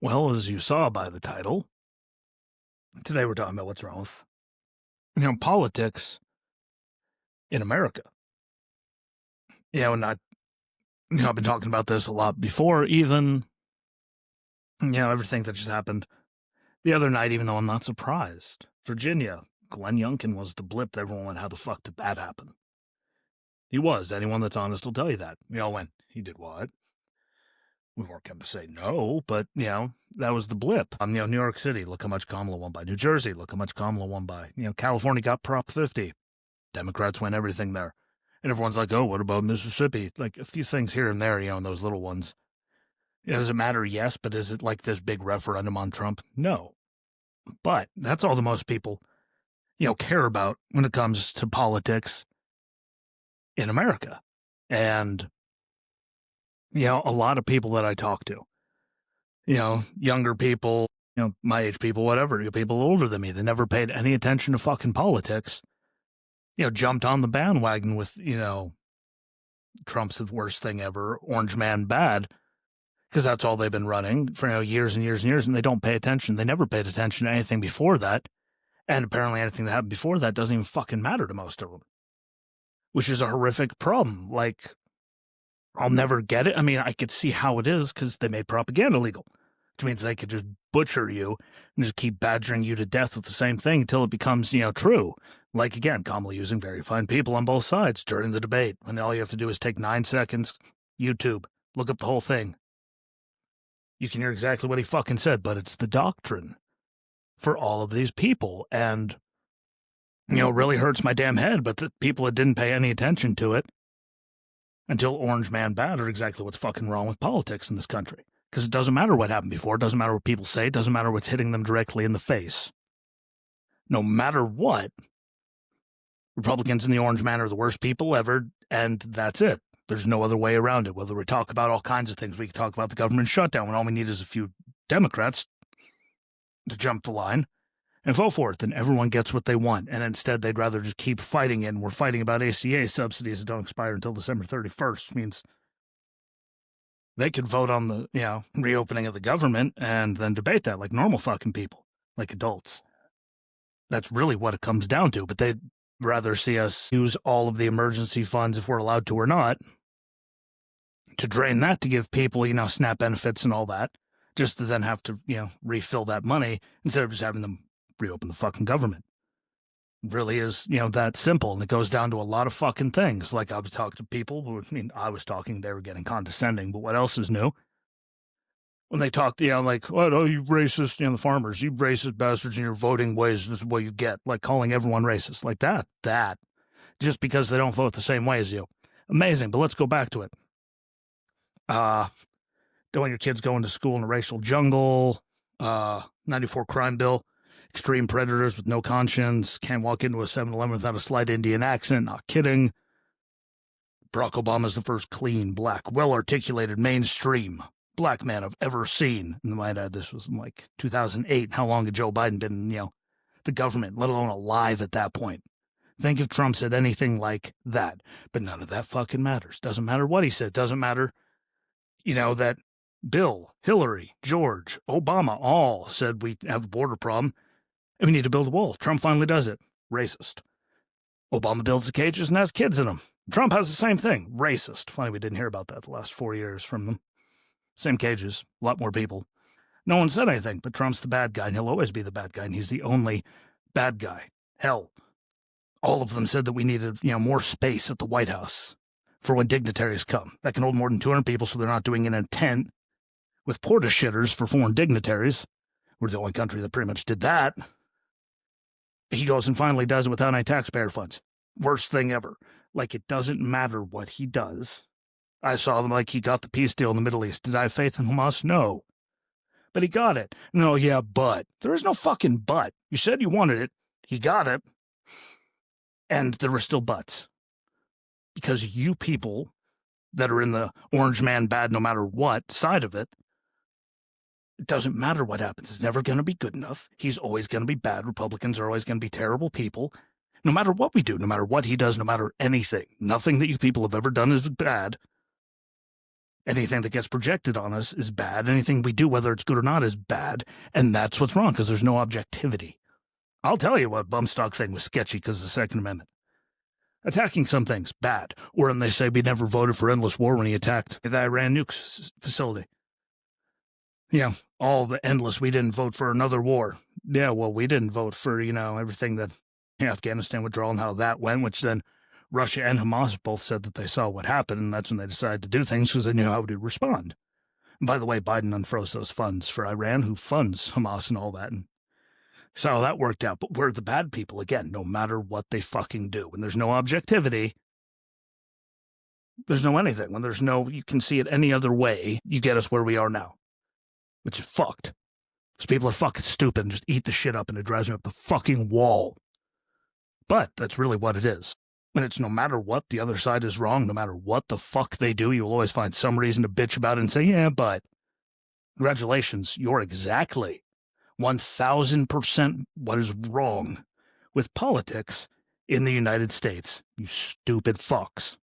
Well, as you saw by the title, today we're talking about what's wrong with, politics in America. And I've been talking about this a lot before, even, everything that just happened the other night, even though I'm not surprised. Virginia, Glenn Youngkin was the blip that everyone went, how the fuck did that happen? He was. Anyone that's honest will tell you that. We all went, he did what? We weren't going to say no, but, that was the blip. New York City, look how much Kamala won by. New Jersey, look how much Kamala won by. California got Prop 50. Democrats win everything there. And everyone's like, oh, what about Mississippi? Like a few things here and there, in those little ones. Does it matter? Yes, but is it like this big referendum on Trump? No. But that's all the most people, care about when it comes to politics in America. And, a lot of people that I talk to, younger people, my age people, whatever, people older than me, they never paid any attention to fucking politics, jumped on the bandwagon with, Trump's the worst thing ever, orange man bad, because that's all they've been running for years and years and years, and they don't pay attention. They never paid attention to anything before that, and apparently anything that happened before that doesn't even fucking matter to most of them, which is a horrific problem. Like, I'll never get it. I mean, I could see how it is because they made propaganda legal, which means they could just butcher you and just keep badgering you to death with the same thing until it becomes, true. Like, again, Kamala using very fine people on both sides during the debate, when all you have to do is take 9 seconds, YouTube, look up the whole thing. You can hear exactly what he fucking said, but it's the doctrine for all of these people. And, it really hurts my damn head, but the people that didn't pay any attention to it until orange man bad are exactly what's fucking wrong with politics in this country. Because it doesn't matter what happened before. It doesn't matter what people say. It doesn't matter what's hitting them directly in the face. No matter what, Republicans and the orange man are the worst people ever, and that's it. There's no other way around it. Whether we talk about all kinds of things, we can talk about the government shutdown when all we need is a few Democrats to jump the line and vote for it, then everyone gets what they want. And instead, they'd rather just keep fighting it. And we're fighting about ACA subsidies that don't expire until December 31st, which means they could vote on the, reopening of the government and then debate that like normal fucking people, like adults. That's really what it comes down to. But they'd rather see us use all of the emergency funds, if we're allowed to or not, to drain that to give people, SNAP benefits and all that, just to then have to, refill that money instead of just having them reopen the fucking government. It really is, that simple. And it goes down to a lot of fucking things. Like, I was talking to people who, they were getting condescending, but what else is new? When they talk, like, oh, you racist, the farmers, you racist bastards in your voting ways, this is what you get. Like, calling everyone racist. Like that. Just because they don't vote the same way as you. Amazing, but let's go back to it. Don't want your kids going to school in a racial jungle. 94 crime bill. Extreme predators with no conscience. Can't walk into a 7-Eleven without a slight Indian accent. Not kidding. Barack Obama's the first clean, black, well-articulated, mainstream black man I've ever seen. And might add, this was in like 2008. How long had Joe Biden been in, the government, let alone alive at that point? Think if Trump said anything like that. But none of that fucking matters. Doesn't matter what he said. Doesn't matter, that Bill, Hillary, George, Obama all said we have a border problem and we need to build a wall. Trump finally does it. Racist. Obama builds the cages and has kids in them. Trump has the same thing. Racist. Funny we didn't hear about that the last 4 years from them. Same cages, a lot more people. No one said anything, but Trump's the bad guy, and he'll always be the bad guy, and he's the only bad guy. Hell, all of them said that we needed, more space at the White House for when dignitaries come. That can hold more than 200 people, so they're not doing an intent with porta shitters for foreign dignitaries. We're the only country that pretty much did that. He goes and finally does it without any taxpayer funds. Worst thing ever. Like, it doesn't matter what he does. I saw them like he got the peace deal in the Middle East. Did I have faith in Hamas? No. But he got it. No, yeah, but. There is no fucking but. You said you wanted it. He got it. And there were still buts. Because you people that are in the orange man bad no matter what side of it, it doesn't matter what happens. It's never going to be good enough. He's always going to be bad. Republicans are always going to be terrible people. No matter what we do, no matter what he does, no matter anything. Nothing that you people have ever done is bad. Anything that gets projected on us is bad. Anything we do, whether it's good or not, is bad. And that's what's wrong, because there's no objectivity. I'll tell you what Bumstock thing was sketchy because of the Second Amendment. Attacking some things, bad. Or when they say we never voted for endless war when he attacked the Iran nukes facility. Yeah, all the endless, we didn't vote for another war. Yeah, well, we didn't vote for, everything that Afghanistan withdrawal and how that went, which then Russia and Hamas both said that they saw what happened, and that's when they decided to do things because they knew how to respond. And by the way, Biden unfroze those funds for Iran, who funds Hamas and all that, and so how that worked out. But we're the bad people, again, no matter what they fucking do. When there's no objectivity, there's no anything. When there's no, you can see it any other way, you get us where we are now, which is fucked. Because people are fucking stupid and just eat the shit up, and it drives me up the fucking wall. But that's really what it is. And it's no matter what, the other side is wrong, no matter what the fuck they do, you'll always find some reason to bitch about it and say, yeah, but congratulations, you're exactly 1,000% what is wrong with politics in the United States, you stupid fucks.